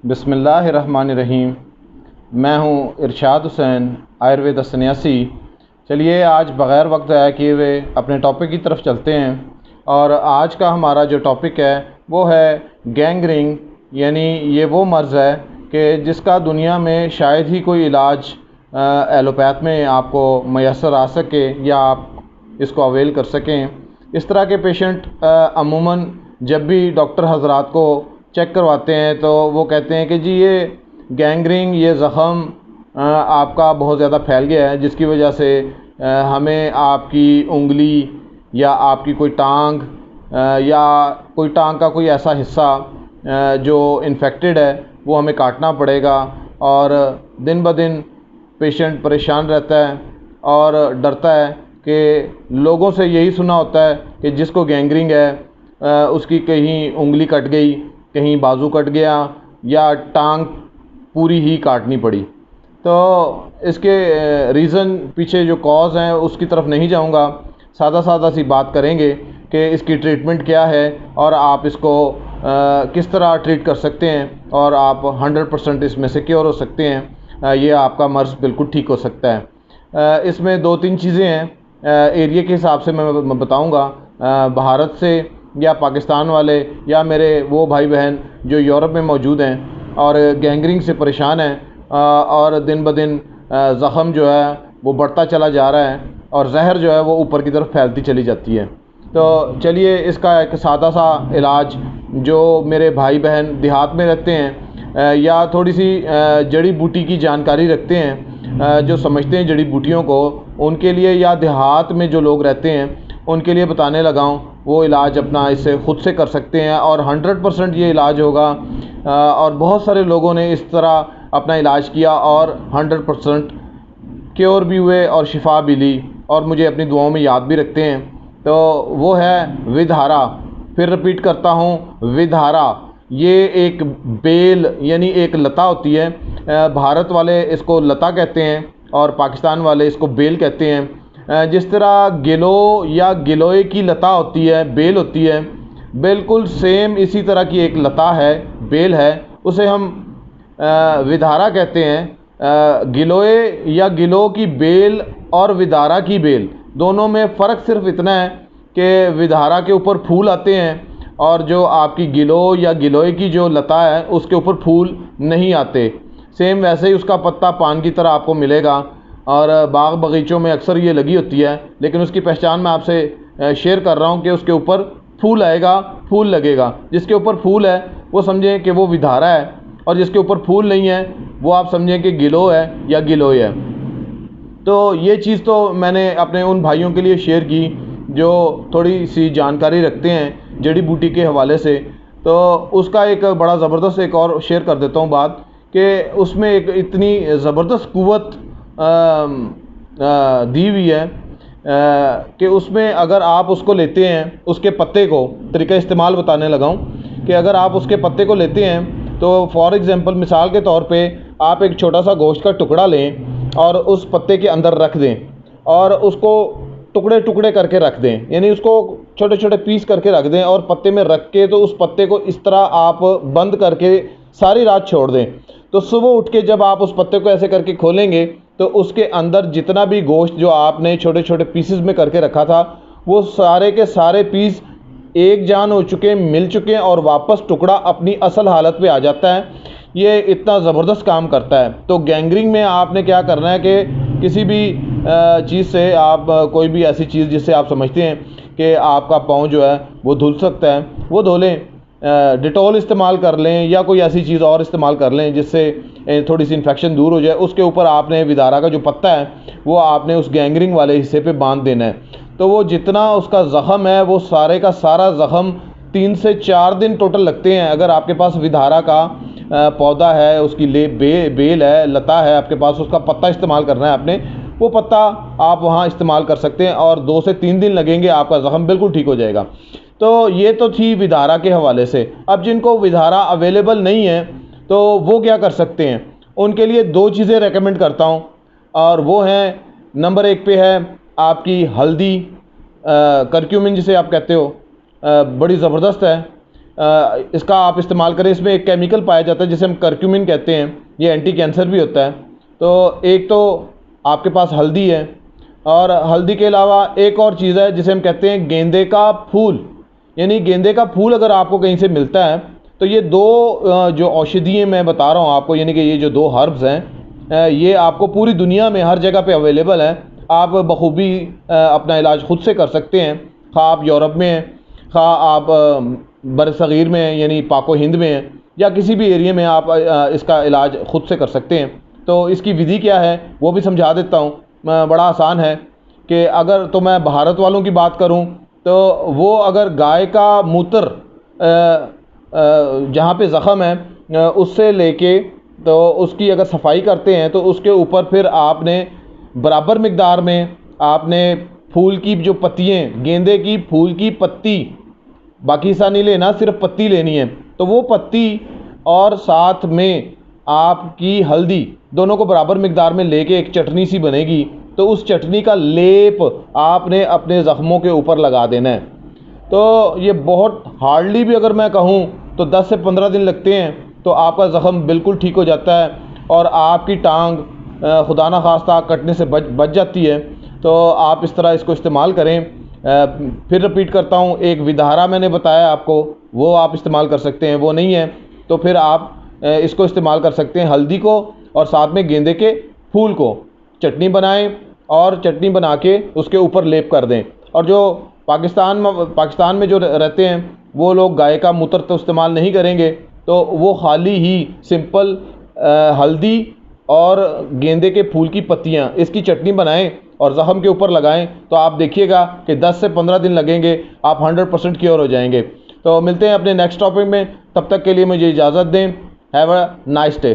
बिस्मिल्लाहिर्रहमानिर्रहीम। मैं हूँ इरशाद हुसैन, आयुर्वेद सन्यासी। चलिए आज बग़ैर वक्त ज़ाया किए हुए अपने टॉपिक की तरफ चलते हैं। और आज का हमारा जो टॉपिक है वो है गैंग्रीन, यानी ये वो मर्ज़ है कि जिसका दुनिया में शायद ही कोई इलाज एलोपैथ में आपको मैसर आ सके या आप इसको अवेल कर सकें। इस तरह के पेशेंट अमूमन जब भी डॉक्टर हज़रात को चेक करवाते हैं तो वो कहते हैं कि जी ये गैंग्रीन, ये ज़ख़म आपका बहुत ज़्यादा फैल गया है, जिसकी वजह से हमें आपकी उंगली या आपकी कोई टांग या कोई टांग का कोई ऐसा हिस्सा जो इन्फेक्टेड है वो हमें काटना पड़ेगा। और दिन ब दिन पेशेंट परेशान रहता है और डरता है कि लोगों से यही सुना होता है कि जिसको गैंग्रीन है उसकी कहीं उंगली कट गई, कहीं बाजू कट गया या टांग पूरी ही काटनी पड़ी। तो इसके रीज़न पीछे जो कॉज हैं उसकी तरफ नहीं जाऊंगा, सादा सी बात करेंगे कि इसकी ट्रीटमेंट क्या है और आप इसको किस तरह ट्रीट कर सकते हैं और आप 100% इसमें सिक्योर हो सकते हैं। ये आपका मर्ज़ बिल्कुल ठीक हो सकता है। इसमें दो तीन चीज़ें हैं, एरिया के हिसाब से मैं बताऊंगा। भारत से या पाकिस्तान वाले या मेरे वो भाई बहन जो यूरोप में मौजूद हैं और गैंग्रीन से परेशान हैं और दिन ब दिन ज़ख़म जो है वो बढ़ता चला जा रहा है और जहर जो है वो ऊपर की तरफ फैलती चली जाती है। तो चलिए इसका एक सादा सा इलाज, जो मेरे भाई बहन देहात में रहते हैं या थोड़ी सी जड़ी बूटी की जानकारी रखते हैं, जो समझते हैं जड़ी बूटियों को, उनके लिए, या देहात में जो लोग रहते हैं उनके लिए बताने लगा हूँ। वो इलाज अपना इससे ख़ुद से कर सकते हैं और 100% ये इलाज होगा। और बहुत सारे लोगों ने इस तरह अपना इलाज किया और 100% क्योर भी हुए और शिफा भी ली और मुझे अपनी दुआओं में याद भी रखते हैं। तो वो है विधारा। फिर रिपीट करता हूँ, विधारा। ये एक बेल यानी एक लता होती है। भारत वाले इसको लता कहते हैं और पाकिस्तान वाले इसको बेल कहते हैं। जिस तरह गिलो या गिलोय की लता होती है, बेल होती है, बिल्कुल सेम इसी तरह की एक लता है, बेल है, उसे हम विधारा कहते हैं। गिलोय या गिलो की बेल और विधारा की बेल दोनों में फ़र्क सिर्फ इतना है कि विधारा के ऊपर फूल आते हैं और जो आपकी गिलो या गिलोय की जो लता है उसके ऊपर फूल नहीं आते। सेम वैसे ही उसका पत्ता पान की तरह आपको मिलेगा और बाग बगीचों में अक्सर ये लगी होती है, लेकिन उसकी पहचान मैं आपसे शेयर कर रहा हूँ कि उसके ऊपर फूल आएगा, फूल लगेगा। जिसके ऊपर फूल है वो समझें कि वो विधारा है और जिसके ऊपर फूल नहीं है वो आप समझें कि गिलो है या गिलोय है। तो ये चीज़ तो मैंने अपने उन भाइयों के लिए शेयर की जो थोड़ी सी जानकारी रखते हैं जड़ी बूटी के हवाले से। तो उसका एक बड़ा ज़बरदस्त एक और शेयर कर देता हूँ बात, कि उसमें एक इतनी ज़बरदस्त क़ुव्वत दी हुई है कि उसमें अगर आप उसको लेते हैं, उसके पत्ते को, तरीका इस्तेमाल बताने लगा हूँ कि अगर आप उसके पत्ते को लेते हैं तो फॉर एग्ज़ाम्पल, मिसाल के तौर पे, आप एक छोटा सा गोश्त का टुकड़ा लें और उस पत्ते के अंदर रख दें और उसको टुकड़े टुकड़े करके रख दें, यानी उसको छोटे छोटे पीस करके रख दें और पत्ते में रख के तो उस पत्ते को इस तरह आप बंद करके सारी रात छोड़ दें। तो सुबह उठ के जब आप उस पत्ते को ऐसे करके खोलेंगे तो उसके अंदर जितना भी गोश्त जो आपने छोटे छोटे पीसेस में करके रखा था वो सारे के सारे पीस एक जान हो चुके, मिल चुके हैं और वापस टुकड़ा अपनी असल हालत पे आ जाता है। ये इतना ज़बरदस्त काम करता है। तो गैंग्रीन में आपने क्या करना है कि किसी भी चीज़ से आप कोई भी ऐसी चीज़ जिससे आप समझते हैं कि आपका पाँव जो है वो धुल सकता है वो धो लें, डिटॉल इस्तेमाल कर लें या कोई ऐसी चीज़ और इस्तेमाल कर लें जिससे थोड़ी सी इन्फेक्शन दूर हो जाए। उसके ऊपर आपने विधारा का जो पत्ता है वो आपने उस गैंग्रीन वाले हिस्से पे बांध देना है। तो वो जितना उसका ज़ख़म है वो सारे का सारा ज़ख़म 3 से 4 दिन टोटल लगते हैं। अगर आपके पास विधारा का पौधा है, उसकी बेल है, लता है आपके पास, उसका पत्ता इस्तेमाल करना है आपने, वो पत्ता आप वहाँ इस्तेमाल कर सकते हैं और 2 से 3 दिन लगेंगे, आपका ज़ख़म बिल्कुल ठीक हो जाएगा। तो ये तो थी विधारा के हवाले से। अब जिनको विधारा अवेलेबल नहीं है तो वो क्या कर सकते हैं, उनके लिए 2 चीज़ें रेकमेंड करता हूँ और वो हैं, नंबर 1 पे है आपकी हल्दी, करक्यूमिन जिसे आप कहते हो, बड़ी ज़बरदस्त है। इसका आप इस्तेमाल करें। इसमें एक केमिकल पाया जाता है जिसे हम करक्यूमिन कहते हैं, ये एंटी कैंसर भी होता है। तो एक तो आपके पास हल्दी है, और हल्दी के अलावा एक और चीज़ है जिसे हम कहते हैं गेंदे का फूल। यानी गेंदे का फूल अगर आपको कहीं से मिलता है तो ये दो जो औषधियाँ मैं बता रहा हूँ आपको, यानी कि ये जो दो हर्ब्स हैं, ये आपको पूरी दुनिया में हर जगह पे अवेलेबल है। आप बखूबी अपना इलाज ख़ुद से कर सकते हैं, खा आप यूरोप में हैं, खा आप बरसग़ीर में हैं, यानी पाको हिंद में हैं, या किसी भी एरिया में आप इसका इलाज ख़ुद से कर सकते हैं। तो इसकी विधि क्या है वो भी समझा देता हूँ। बड़ा आसान है कि अगर तो मैं भारत वालों की बात करूँ तो वो अगर गाय का मूत्र जहाँ पे ज़ख़म है उससे लेके तो उसकी अगर सफाई करते हैं तो उसके ऊपर फिर आपने बराबर मिक़दार में आपने फूल की जो पत्तियाँ, गेंदे की फूल की पत्ती, बाकी हिस्सा नहीं लेना, सिर्फ पत्ती लेनी है। तो वो पत्ती और साथ में आपकी हल्दी दोनों को बराबर मिक़दार में लेके एक चटनी सी बनेगी। तो उस चटनी का लेप आपने अपने ज़ख्मों के ऊपर लगा देना है। तो ये बहुत हार्डली भी अगर मैं कहूँ तो 10 से 15 दिन लगते हैं, तो आपका ज़ख़म बिल्कुल ठीक हो जाता है और आपकी टांग खुदा न खास्ता कटने से बच जाती है। तो आप इस तरह इसको इस्तेमाल करें। फिर रिपीट करता हूँ, एक विधारा मैंने बताया आपको, वो आप इस्तेमाल कर सकते हैं। वो नहीं है तो फिर आप इसको इस्तेमाल कर सकते हैं, हल्दी को और साथ में गेंदे के फूल को। चटनी बनाएं और चटनी बना के उसके ऊपर लेप कर दें। और जो पाकिस्तान में जो रहते हैं वो लोग गाय का मूत्र तो इस्तेमाल नहीं करेंगे, तो वो खाली ही सिंपल हल्दी और गेंदे के फूल की पत्तियां, इसकी चटनी बनाएं और ज़ख़म के ऊपर लगाएं। तो आप देखिएगा कि 10 से 15 दिन लगेंगे, आप 100% क्योर हो जाएंगे। तो मिलते हैं अपने नेक्स्ट टॉपिक में, तब तक के लिए मुझे इजाज़त दें। Have a nice day.